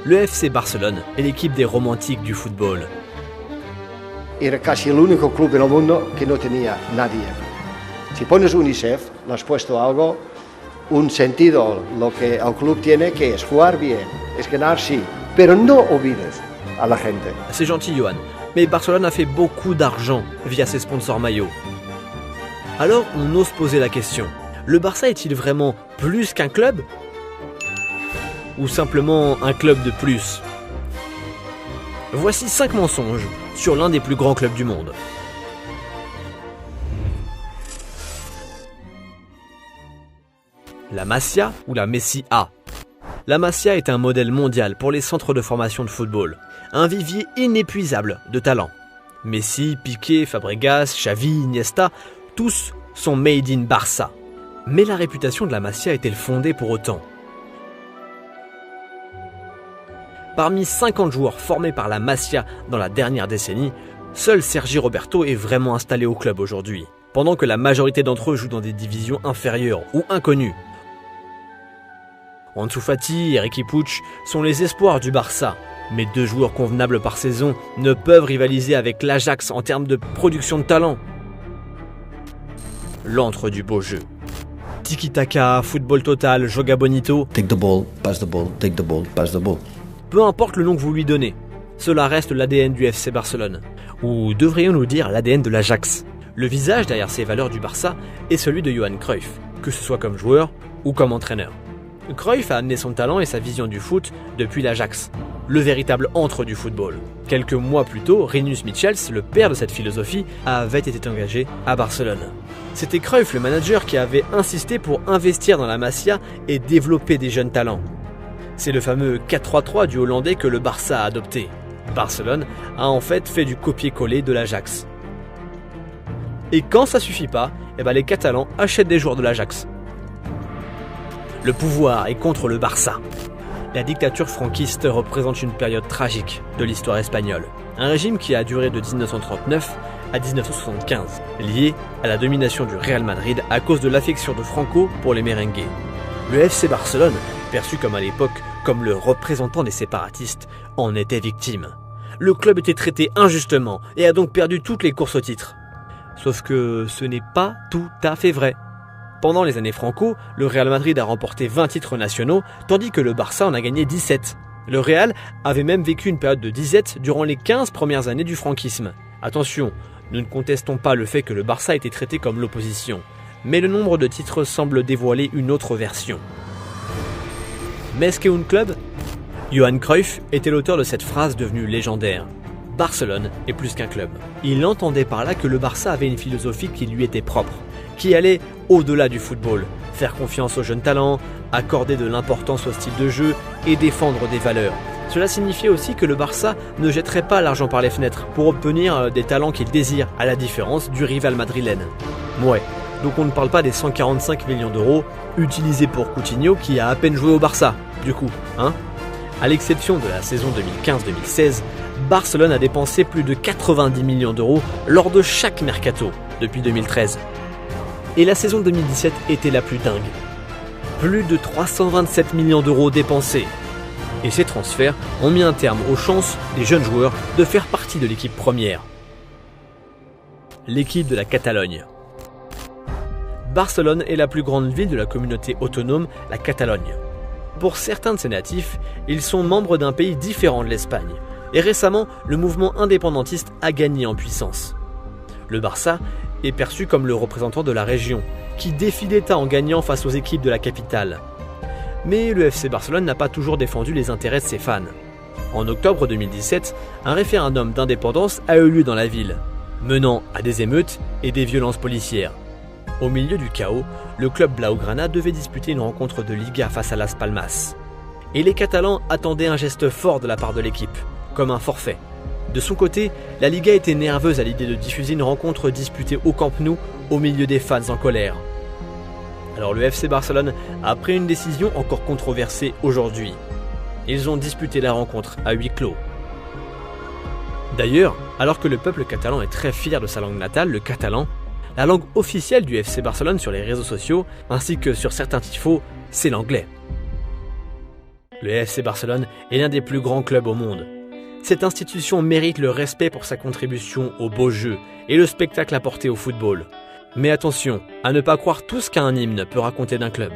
le FC Barcelone est l'équipe des romantiques du football. Era casi el único club en el mundo que no tenía nadie. Si pones UNICEF, le has puesto algo, un sentido, lo que el club tiene, que es jugar bien, es ganar sí, pero no olvides a la gente. C'est gentil, Johan, mais Barcelone a fait beaucoup d'argent via ses sponsors maillots. Alors on ose poser la question, le Barça est-il vraiment plus qu'un club ? Ou simplement un club de plus ? Voici 5 mensonges sur l'un des plus grands clubs du monde. La Masia ou la Messi A. La Masia est un modèle mondial pour les centres de formation de football. Un vivier inépuisable de talents. Messi, Piqué, Fabregas, Xavi, Iniesta, tous sont made in Barça. Mais la réputation de la Masia est-elle fondée pour autant ? Parmi 50 joueurs formés par la Masia dans la dernière décennie, seul Sergi Roberto est vraiment installé au club aujourd'hui, pendant que la majorité d'entre eux jouent dans des divisions inférieures ou inconnues. Ansu Fati et Riqui Puig sont les espoirs du Barça, mais 2 joueurs convenables par saison ne peuvent rivaliser avec l'Ajax en termes de production de talent. L'antre du beau jeu. Tiki-taka, football total, joga bonito. Take the ball, pass the ball, take the ball, pass the ball. Peu importe le nom que vous lui donnez, cela reste l'ADN du FC Barcelone. Ou devrions-nous dire l'ADN de l'Ajax. Le visage derrière ces valeurs du Barça est celui de Johan Cruyff, que ce soit comme joueur ou comme entraîneur. Cruyff a amené son talent et sa vision du foot depuis l'Ajax, le véritable antre du football. Quelques mois plus tôt, Rinus Michels, le père de cette philosophie, avait été engagé à Barcelone. C'était Cruyff, le manager, qui avait insisté pour investir dans la Masia et développer des jeunes talents. C'est le fameux 4-3-3 du Hollandais que le Barça a adopté. Barcelone a en fait du copier-coller de l'Ajax. Et quand ça suffit pas, les Catalans achètent des joueurs de l'Ajax. Le pouvoir est contre le Barça. La dictature franquiste représente une période tragique de l'histoire espagnole. Un régime qui a duré de 1939 à 1975, lié à la domination du Real Madrid à cause de l'affection de Franco pour les merengues. Le FC Barcelone, perçu comme à l'époque comme le représentant des séparatistes, en était victime. Le club était traité injustement et a donc perdu toutes les courses au titre. Sauf que ce n'est pas tout à fait vrai. Pendant les années Franco, le Real Madrid a remporté 20 titres nationaux, tandis que le Barça en a gagné 17. Le Real avait même vécu une période de disette durant les 15 premières années du franquisme. Attention, nous ne contestons pas le fait que le Barça a été traité comme l'opposition, mais le nombre de titres semble dévoiler une autre version. Mais est-ce qu'est un club ? Johan Cruyff était l'auteur de cette phrase devenue légendaire. Barcelone est plus qu'un club. Il entendait par là que le Barça avait une philosophie qui lui était propre, qui allait au-delà du football, faire confiance aux jeunes talents, accorder de l'importance au style de jeu et défendre des valeurs. Cela signifiait aussi que le Barça ne jetterait pas l'argent par les fenêtres pour obtenir des talents qu'il désire, à la différence du rival madrilène. Ouais, donc on ne parle pas des 145 millions d'euros utilisés pour Coutinho qui a à peine joué au Barça, du coup, hein ? À l'exception de la saison 2015-2016, Barcelone a dépensé plus de 90 millions d'euros lors de chaque mercato depuis 2013. Et la saison 2017 était la plus dingue. Plus de 327 millions d'euros dépensés. Et ces transferts ont mis un terme aux chances des jeunes joueurs de faire partie de l'équipe première. L'équipe de la Catalogne. Barcelone est la plus grande ville de la communauté autonome, la Catalogne. Pour certains de ses natifs, ils sont membres d'un pays différent de l'Espagne. Et récemment, le mouvement indépendantiste a gagné en puissance. Le Barça est perçu comme le représentant de la région, qui défie l'État en gagnant face aux équipes de la capitale. Mais le FC Barcelone n'a pas toujours défendu les intérêts de ses fans. En octobre 2017, un référendum d'indépendance a eu lieu dans la ville, menant à des émeutes et des violences policières. Au milieu du chaos, le club Blaugrana devait disputer une rencontre de Liga face à Las Palmas. Et les Catalans attendaient un geste fort de la part de l'équipe, comme un forfait. De son côté, la Liga était nerveuse à l'idée de diffuser une rencontre disputée au Camp Nou au milieu des fans en colère. Alors le FC Barcelone a pris une décision encore controversée aujourd'hui. Ils ont disputé la rencontre à huis clos. D'ailleurs, alors que le peuple catalan est très fier de sa langue natale, le catalan, la langue officielle du FC Barcelone sur les réseaux sociaux, ainsi que sur certains tifos, c'est l'anglais. Le FC Barcelone est l'un des plus grands clubs au monde. Cette institution mérite le respect pour sa contribution au beau jeu et le spectacle apporté au football. Mais attention à ne pas croire tout ce qu'un hymne peut raconter d'un club.